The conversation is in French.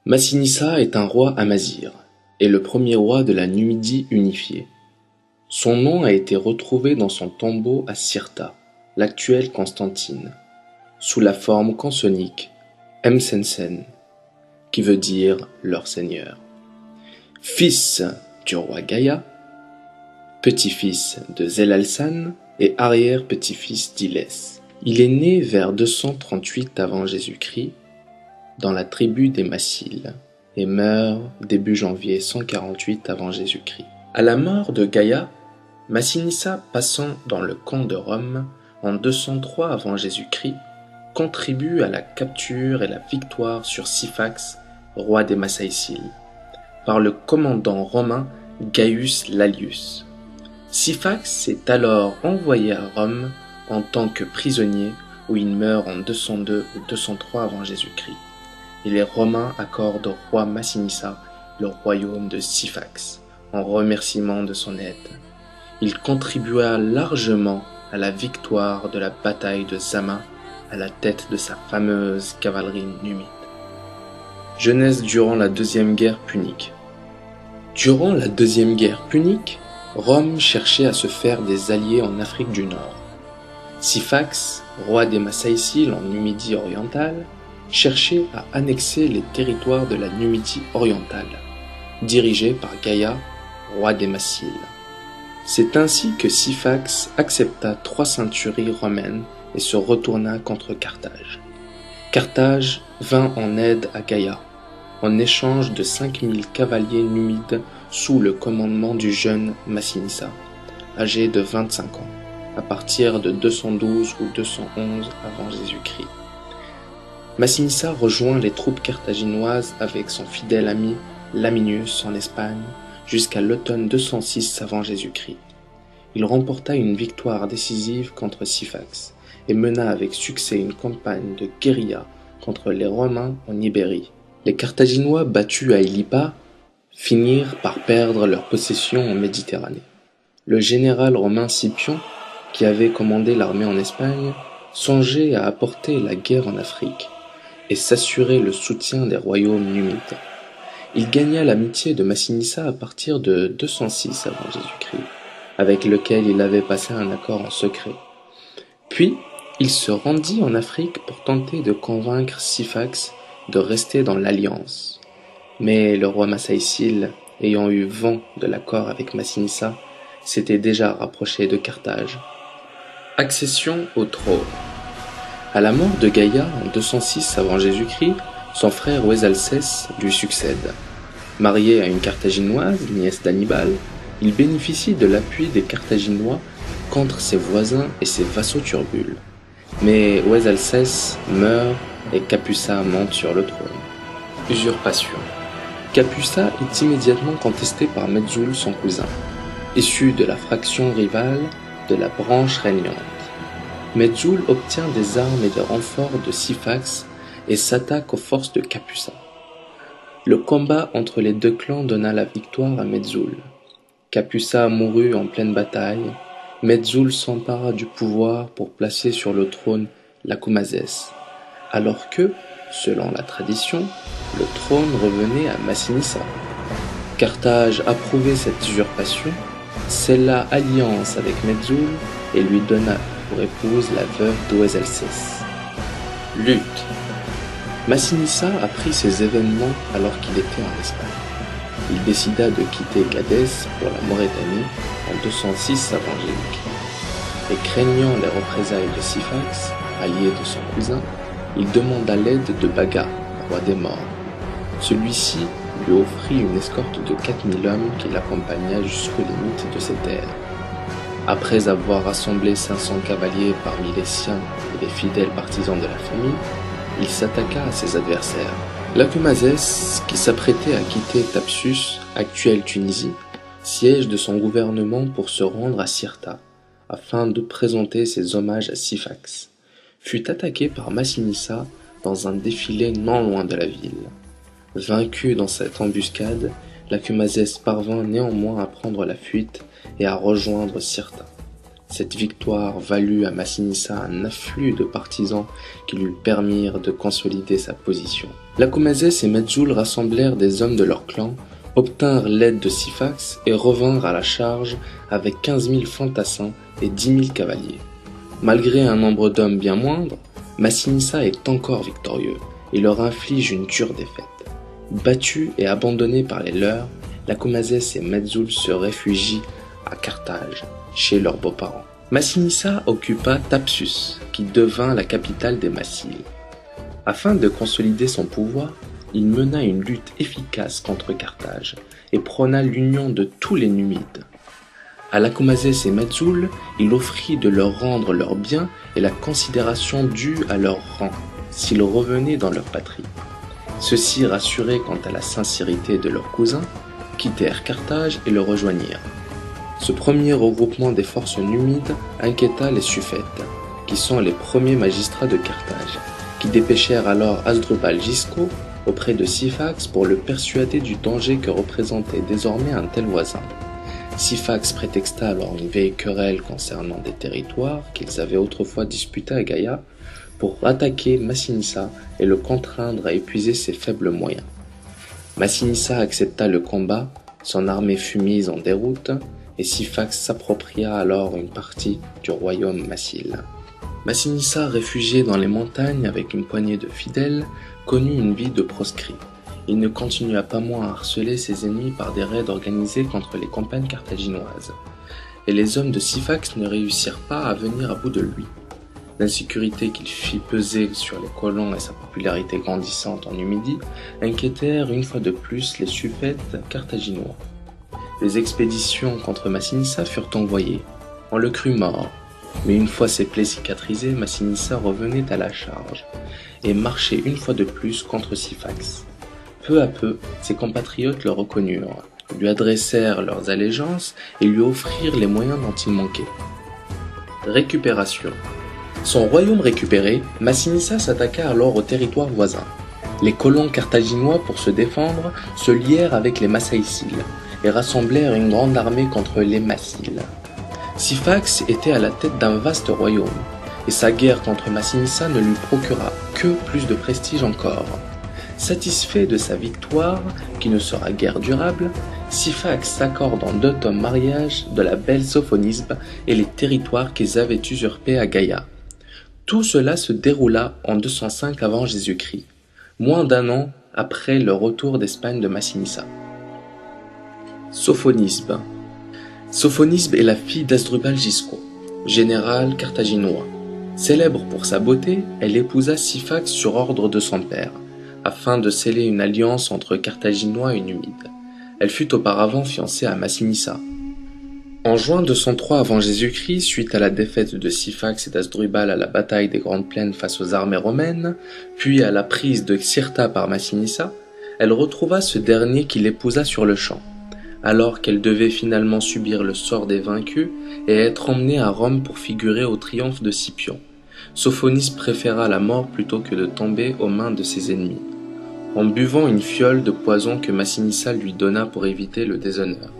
Massinissa est un roi amazigh et le premier roi de la Numidie unifiée. Son nom a été retrouvé dans son tombeau à Cirta, l'actuelle Constantine, sous la forme consonique Msensen, qui veut dire leur seigneur. Fils du roi Gaïa, petit-fils de Zelalsan et arrière-petit-fils d'Ilès. Il est né vers 238 avant Jésus-Christ dans la tribu des Massiles et meurt début janvier 148 avant Jésus-Christ. À la mort de Gaïa, Massinissa, passant dans le camp de Rome en 203 avant Jésus-Christ, contribue à la capture et la victoire sur Syphax, roi des Massaïciles, par le commandant romain Gaius Lalius. Syphax est alors envoyé à Rome en tant que prisonnier où il meurt en 202 ou 203 avant Jésus-Christ. Et les Romains accordent au roi Massinissa le royaume de Syphax en remerciement de son aide. Il contribua largement à la victoire de la bataille de Zama à la tête de sa fameuse cavalerie numide. Jeunesse durant la Deuxième Guerre punique. Durant la Deuxième Guerre punique, Rome cherchait à se faire des alliés en Afrique du Nord. Syphax, roi des Massaïciles en Numidie orientale, cherchait à annexer les territoires de la Numidie orientale, dirigés par Gaïa, roi des Massiles. C'est ainsi que Syphax accepta 3 centuries romaines et se retourna contre Carthage. Carthage vint en aide à Gaïa, en échange de 5000 cavaliers numides sous le commandement du jeune Massinissa, âgé de 25 ans, à partir de 212 ou 211 avant Jésus-Christ. Massinissa rejoint les troupes carthaginoises avec son fidèle ami Laminius en Espagne jusqu'à l'automne 206 avant Jésus-Christ. Il remporta une victoire décisive contre Syphax et mena avec succès une campagne de guérilla contre les Romains en Ibérie. Les Carthaginois battus à Ilipa finirent par perdre leurs possessions en Méditerranée. Le général romain Scipion, qui avait commandé l'armée en Espagne, songeait à apporter la guerre en Afrique et s'assurer le soutien des royaumes numides. Il gagna l'amitié de Massinissa à partir de 206 avant Jésus-Christ, avec lequel il avait passé un accord en secret. Puis, il se rendit en Afrique pour tenter de convaincre Syphax de rester dans l'alliance. Mais le roi Massaïcile, ayant eu vent de l'accord avec Massinissa, s'était déjà rapproché de Carthage. Accession au trône. À la mort de Gaïa en 206 avant Jésus-Christ, son frère Ouesalcès lui succède. Marié à une Carthaginoise, nièce d'Hannibal, il bénéficie de l'appui des Carthaginois contre ses voisins et ses vassaux turbules. Mais Ouesalcès meurt et Capusa monte sur le trône. Usurpation. Capusa est immédiatement contesté par Metzoul, son cousin, issu de la fraction rivale de la branche régnante. Metzoul obtient des armes et des renforts de Syphax et s'attaque aux forces de Capusa. Le combat entre les deux clans donna la victoire à Metzoul. Capusa mourut en pleine bataille. Metzoul s'empara du pouvoir pour placer sur le trône Lacomazès, alors que, selon la tradition, le trône revenait à Massinissa. Carthage approuvait cette usurpation, scella alliance avec Metzoul et lui donna pour épouse la veuve d'Ouesalcès. Lutte. Massinissa apprit ces événements alors qu'il était en Espagne. Il décida de quitter Gadès pour la Maurétanie en 206 avant Jésus-Christ. Et craignant les représailles de Syphax, allié de son cousin, il demanda l'aide de Baga, roi des morts. Celui-ci lui offrit une escorte de 4000 hommes qui l'accompagna jusqu'aux limites de ses terres. Après avoir rassemblé 500 cavaliers parmi les siens et les fidèles partisans de la famille, il s'attaqua à ses adversaires. Lacomazès, qui s'apprêtait à quitter Thapsus, actuelle Tunisie, siège de son gouvernement pour se rendre à Cirta, afin de présenter ses hommages à Syphax, fut attaqué par Massinissa dans un défilé non loin de la ville. Vaincu dans cette embuscade, Lacomazès parvint néanmoins à prendre la fuite et à rejoindre Cirta. Cette victoire valut à Massinissa un afflux de partisans qui lui permirent de consolider sa position. Lacomazès et Metzoul rassemblèrent des hommes de leur clan, obtinrent l'aide de Syphax et revinrent à la charge avec 15 000 fantassins et 10 000 cavaliers. Malgré un nombre d'hommes bien moindre, Massinissa est encore victorieux et leur inflige une dure défaite. Battus et abandonnés par les leurs, Lacomazès et Metzoul se réfugient à Carthage, chez leurs beaux-parents. Massinissa occupa Thapsus, qui devint la capitale des Massilies. Afin de consolider son pouvoir, il mena une lutte efficace contre Carthage et prôna l'union de tous les Numides. À Lacomazès et Metzoul, il offrit de leur rendre leurs biens et la considération due à leur rang, s'ils revenaient dans leur patrie. Ceux-ci, rassurés quant à la sincérité de leurs cousins, quittèrent Carthage et le rejoignirent. Ce premier regroupement des forces numides inquiéta les Suffètes, qui sont les premiers magistrats de Carthage, qui dépêchèrent alors Hasdrubal Gisco auprès de Syphax pour le persuader du danger que représentait désormais un tel voisin. Syphax prétexta alors une vieille querelle concernant des territoires qu'ils avaient autrefois disputés à Gaïa pour attaquer Massinissa et le contraindre à épuiser ses faibles moyens. Massinissa accepta le combat, son armée fut mise en déroute, et Syphax s'appropria alors une partie du royaume massile. Massinissa, réfugié dans les montagnes avec une poignée de fidèles, connut une vie de proscrit. Il ne continua pas moins à harceler ses ennemis par des raids organisés contre les campagnes carthaginoises, et les hommes de Syphax ne réussirent pas à venir à bout de lui. L'insécurité qu'il fit peser sur les colons et sa popularité grandissante en Numidie inquiétèrent une fois de plus les Suffètes carthaginois. Les expéditions contre Massinissa furent envoyées. On le crut mort, mais une fois ses plaies cicatrisées, Massinissa revenait à la charge et marchait une fois de plus contre Syphax. Peu à peu, ses compatriotes le reconnurent, lui adressèrent leurs allégeances et lui offrirent les moyens dont il manquait. Récupération. Son royaume récupéré, Massinissa s'attaqua alors aux territoires voisins. Les colons carthaginois, pour se défendre, se lièrent avec les Massaïciles et rassemblèrent une grande armée contre les Massiles. Syphax était à la tête d'un vaste royaume, et sa guerre contre Massinissa ne lui procura que plus de prestige encore. Satisfait de sa victoire, qui ne sera guère durable, Syphax s'accorde en d'autres mariages de la belle Sophonisbe et les territoires qu'ils avaient usurpés à Gaïa. Tout cela se déroula en 205 avant Jésus-Christ, moins d'un an après le retour d'Espagne de Massinissa. Sophonisbe. Sophonisbe est la fille d'Hasdrubal Gisco, général carthaginois. Célèbre pour sa beauté, elle épousa Syphax sur ordre de son père, afin de sceller une alliance entre Carthaginois et Numides. Elle fut auparavant fiancée à Massinissa. En juin 203 avant Jésus-Christ, suite à la défaite de Syphax et d'Hasdrubal à la bataille des Grandes Plaines face aux armées romaines, puis à la prise de Cirta par Massinissa, elle retrouva ce dernier qui l'épousa sur le champ, alors qu'elle devait finalement subir le sort des vaincus et être emmenée à Rome pour figurer au triomphe de Scipion. Sophonisbe préféra la mort plutôt que de tomber aux mains de ses ennemis, en buvant une fiole de poison que Massinissa lui donna pour éviter le déshonneur.